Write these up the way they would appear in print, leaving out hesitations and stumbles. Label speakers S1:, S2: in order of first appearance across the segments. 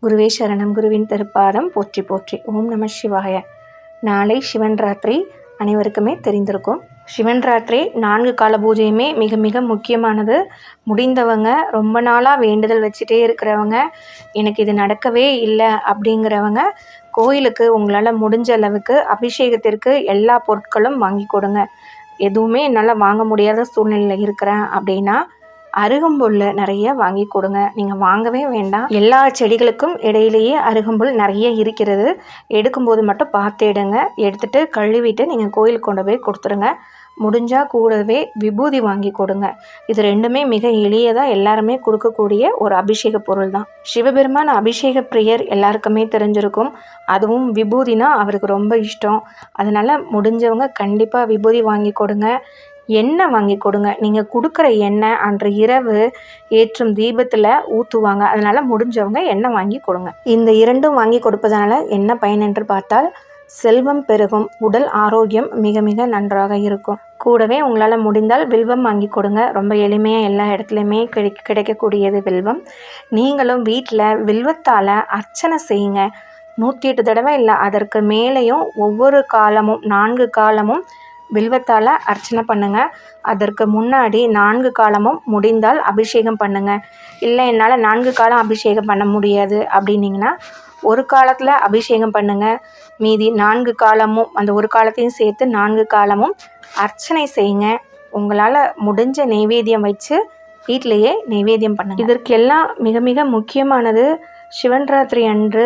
S1: குருவே சரணம். குருவின் திருப்பாதம் போற்றி போற்றி. ஓம் நம சிவாய. நாளை சிவன் ராத்திரி அனைவருக்குமே தெரிந்திருக்கும். சிவன் ராத்திரி 4 கால பூஜையுமே மிக மிக முக்கியமானது. முடிந்தவங்க, ரொம்ப நாளாக வேண்டுதல் வச்சுட்டே இருக்கிறவங்க, எனக்கு இது நடக்கவே இல்லை அப்படிங்கிறவங்க, கோயிலுக்கு உங்களால் முடிஞ்ச அளவுக்கு அபிஷேகத்திற்கு எல்லா பொருட்களும் வாங்கி கொடுங்க. எதுவுமே என்னால் வாங்க முடியாத சூழ்நிலையில் இருக்கிறேன் அப்படின்னா அருகம்புல் நிறைய வாங்கி கொடுங்க. நீங்கள் வாங்கவே வேண்டாம். எல்லா செடிகளுக்கும் இடையிலேயே அருகம்புல் நிறைய இருக்கிறது. எடுக்கும்போது மட்டும் பார்த்து எடுங்க. எடுத்துகிட்டு கழுவிட்டு நீங்கள் கோயிலுக்கு கொண்டு போய் கொடுத்துருங்க. முடிஞ்சால் கூடவே விபூதி வாங்கி கொடுங்க. இது ரெண்டுமே மிக எளியதாக எல்லாருமே கொடுக்கக்கூடிய ஒரு அபிஷேக பொருள் தான். சிவபெருமான் அபிஷேக பிரியர் எல்லாருக்குமே தெரிஞ்சிருக்கும். அதுவும் விபூதினா அவருக்கு ரொம்ப இஷ்டம். அதனால் முடிஞ்சவங்க கண்டிப்பாக விபூதி வாங்கி கொடுங்க. எண்ணெய் வாங்கி கொடுங்க. நீங்கள் கொடுக்குற எண்ணெய் அன்று இரவு ஏற்றும் தீபத்தில் ஊற்றுவாங்க. அதனால் முடிஞ்சவங்க எண்ணெய் வாங்கி கொடுங்க. இந்த இரண்டும் வாங்கி கொடுப்பதனால என்ன பயன் என்று பார்த்தால், செல்வம் பெருகும், உடல் ஆரோக்கியம் மிக மிக நன்றாக இருக்கும். கூடவே உங்களால் முடிந்தால் வில்வம் வாங்கி கொடுங்க. ரொம்ப எளிமையாக எல்லா இடத்துலையுமே கிடைக்கக்கூடியது வில்வம். நீங்களும் வீட்டில் வில்வத்தால் அர்ச்சனை செய்யுங்க. 108 தடவை இல்லை, அதற்கு மேலேயும் ஒவ்வொரு காலமும் 4 காலமும் வில்வத்தால் அர்ச்சனை பண்ணுங்கள். அதற்கு முன்னாடி 4 காலமும் முடிந்தால் அபிஷேகம் பண்ணுங்கள். இல்லை என்னால் 4 காலம் அபிஷேகம் பண்ண முடியாது அப்படின்னிங்கன்னா ஒரு காலத்தில் அபிஷேகம் பண்ணுங்கள். மீதி 4 காலமும் அந்த ஒரு காலத்தையும் சேர்த்து 4 காலமும் அர்ச்சனை செய்யுங்க. உங்களால் முடிஞ்ச நெய்வேத்தியம் வச்சு வீட்டிலையே நெய்வேத்தியம் பண்ணுங்கள். இதற்கெல்லாம் மிக மிக முக்கியமானது, சிவன் ராத்திரி அன்று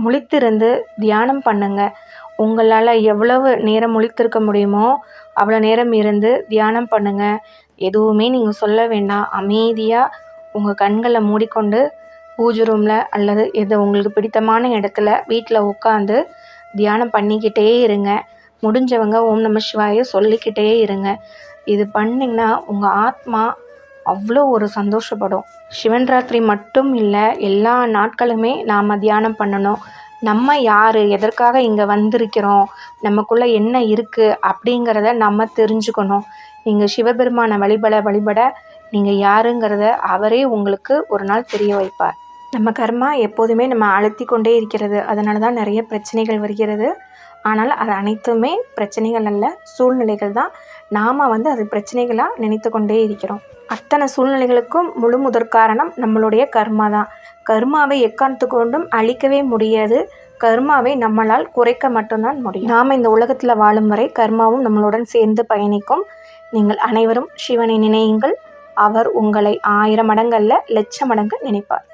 S1: முழித்திருந்து தியானம் பண்ணுங்கள். உங்களால் எவ்வளவு நேரம் முழித்திருக்க முடியுமோ அவ்வளோ நேரம் இருந்து தியானம் பண்ணுங்கள். எதுவுமே நீங்கள் சொல்ல வேண்டாம். அமைதியாக உங்கள் கண்களை மூடிக்கொண்டு பூஜை ரூமில் அல்லது எது உங்களுக்கு பிடித்தமான இடத்துல வீட்டில் உட்காந்து தியானம் பண்ணிக்கிட்டே இருங்க. முடிஞ்சவங்க ஓம் நம சிவாய சொல்லிக்கிட்டே இருங்க. இது பண்ணிங்கன்னா உங்கள் ஆத்மா அவ்வளோ ஒரு சந்தோஷப்படும். சிவன் ராத்திரி மட்டும் இல்லை, எல்லா நாட்களுமே நாம் தியானம் பண்ணணும். நம்ம யார், எதற்காக இங்கே வந்திருக்கிறோம், நமக்குள்ளே என்ன இருக்குது அப்படிங்கிறத நம்ம தெரிஞ்சுக்கணும். நீங்கள் சிவபெருமானை வழிபட நீங்கள் யாருங்கிறத அவரே உங்களுக்கு ஒரு நாள் தெரிய வைப்பார். நம்ம கர்மா எப்போதுமே நம்ம அழுத்தி கொண்டே இருக்கிறது. அதனால தான் நிறைய பிரச்சனைகள் வருகிறது. ஆனால் அது அனைத்துமே பிரச்சனைகள் அல்ல, சூழ்நிலைகள் தான். நாம் அது பிரச்சனைகளாக நினைத்து கொண்டே இருக்கிறோம். அத்தனை சூழ்நிலைகளுக்கும் முழு முதற் காரணம் நம்மளுடைய கர்மா தான். கர்மாவை எக்காரணத்து கொண்டும் அழிக்கவே முடியாது. கர்மாவை நம்மளால் குறைக்க மட்டும்தான் முடியும். நாம் இந்த உலகத்தில் வாழும் வரை கர்மாவும் நம்மளுடன் சேர்ந்து பயணிக்கும். நீங்கள் அனைவரும் சிவனை நினையுங்கள். அவர் உங்களை 1000 மடங்கல்ல 1,00,000 மடங்கு நினைப்பார்.